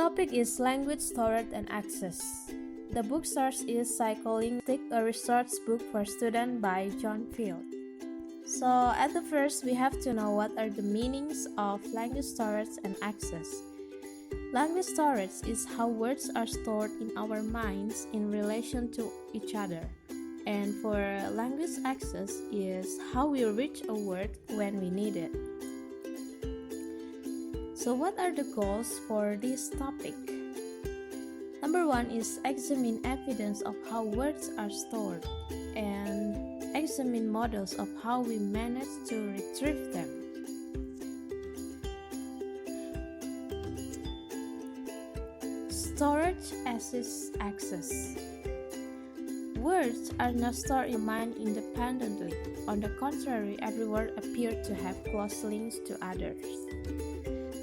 topic is language storage and access. The book source is Psycholinguistic, a research book for students by John Field. So at the first, we have to know what are the meanings of language storage and access. Language storage is how words are stored in our minds in relation to each other. And for language access is how we reach a word when we need it. So what are the goals for this topic? Number 1 is examine evidence of how words are stored and examine models of how we manage to retrieve them. Storage assist access. Words are not stored in mind independently. On the contrary, every word appears to have close links to others.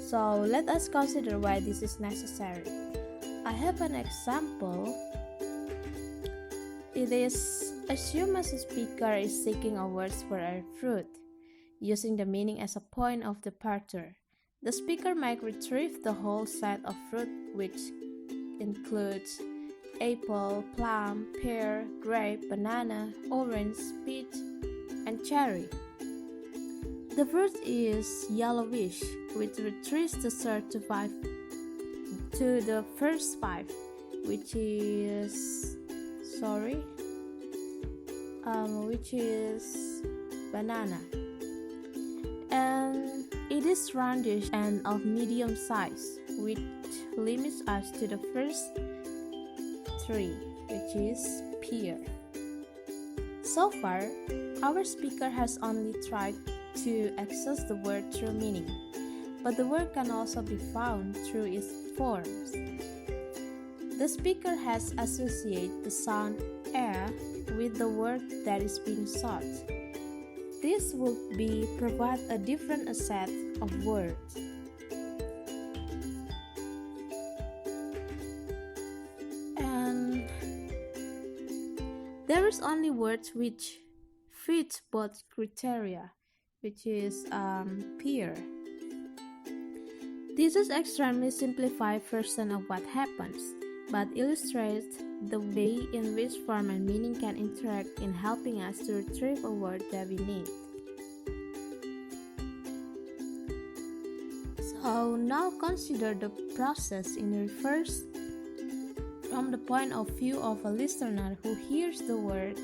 So let us consider why this is necessary. I have an example. It is assume as a speaker is seeking a word for a fruit, using the meaning as a point of departure. The speaker might retrieve the whole set of fruit, which includes apple, plum, pear, grape, banana, orange, peach, and cherry. The fruit is yellowish, which retrieves the third to the first 5, which is banana, and it is roundish and of medium size, which limits us to the first 3, which is pear. So far, our speaker has only tried to access the word through meaning, but the word can also be found through its forms. The speaker has associated the sound air with the word that is being sought. This would provide a different set of words. And there is only words which fit both criteria, which is pear. This is extremely simplified version of what happens, but illustrates the way in which form and meaning can interact in helping us to retrieve a word that we need. So now consider the process in reverse from the point of view of a listener who hears the word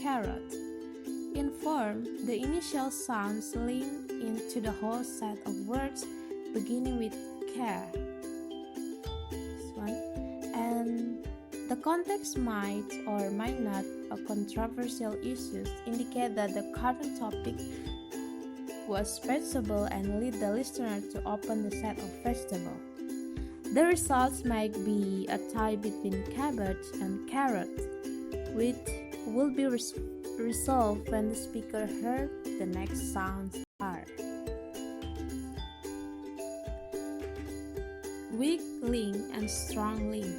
carrot. In form, the initial sounds link into the whole set of words beginning with care. This one. And the context might or might not of controversial issues indicate that the current topic was vegetable and lead the listener to open the set of vegetable. The results might be a tie between cabbage and carrot, which will be resolved when the speaker heard the next sounds are. Weak link and strong link.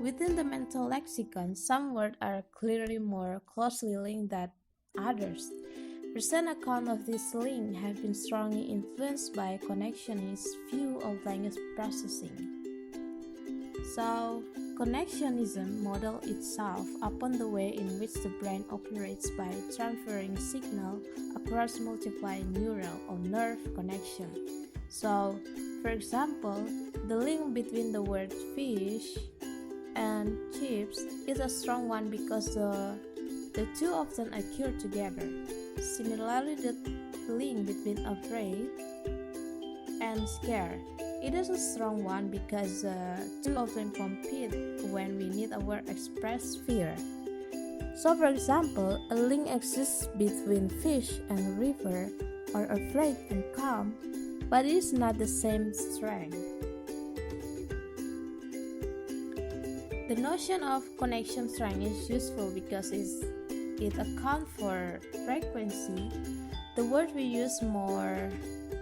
Within the mental lexicon, some words are clearly more closely linked than others. Recent accounts of this link have been strongly influenced by connectionist view of language processing. So, connectionism models itself upon the way in which the brain operates by transferring signal across multiple neural or nerve connections. So, for example, the link between the word fish and chips is a strong one because the two often occur together. Similarly, the link between afraid and scared, it is a strong one because two often compete when we need a word express fear. So for example, a link exists between fish and river or afraid and calm, but it is not the same strength. The notion of connection strength is useful because it accounts for frequency. The words we use more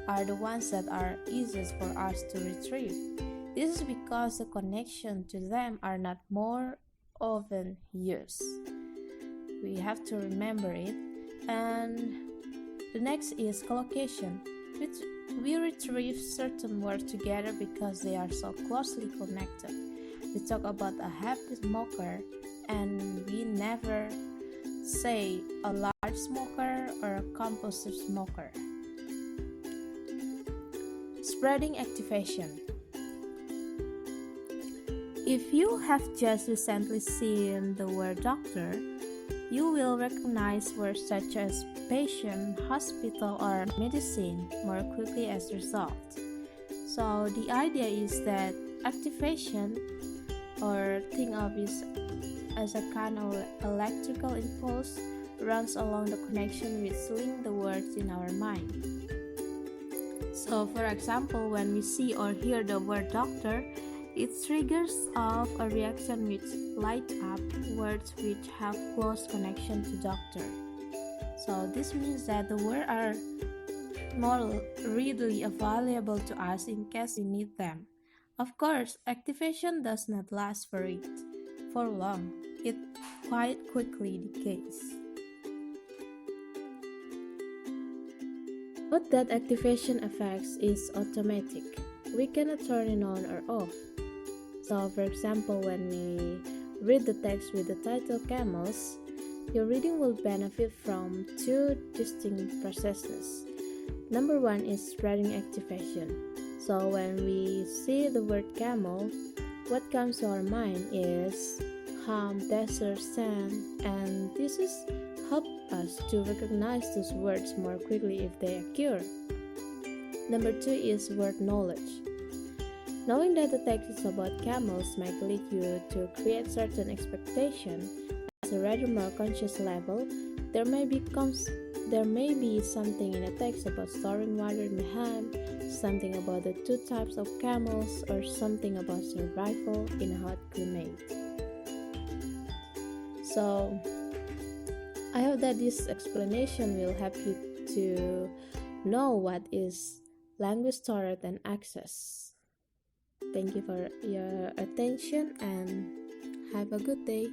are the ones that are easiest for us to retrieve. This is because the connection to them are not more often used. We have to remember it. And the next is collocation. We, we retrieve certain words together because they are so closely connected. We talk about a happy smoker, and we never say a large smoker or a compulsive smoker. Spreading activation. If you have just recently seen the word doctor, you will recognize words such as patient, hospital, or medicine more quickly as a result. So the idea is that activation, or think of it as a kind of electrical impulse, runs along the connection which link the words in our mind. So for example, when we see or hear the word doctor, it triggers off a reaction which light up words which have close connection to doctor. So this means that the words are more readily available to us in case we need them. Of course, activation does not last for long. It quite quickly decays. Note that activation effects is automatic. We cannot turn it on or off. So for example, when we read the text with the title Camels, your reading will benefit from two distinct processes. Number one is spreading activation. So when we see the word camel, what comes to our mind is desert, sand, and this is help us to recognize those words more quickly if they occur. Number two is word knowledge. Knowing that the text is about camels might lead you to create certain expectation. At a rather more conscious level, there may be something in the text about storing water in the hand, something about the two types of camels, or something about survival in a hot climate. So, I hope that this explanation will help you to know what is language storage and access. Thank you for your attention and have a good day.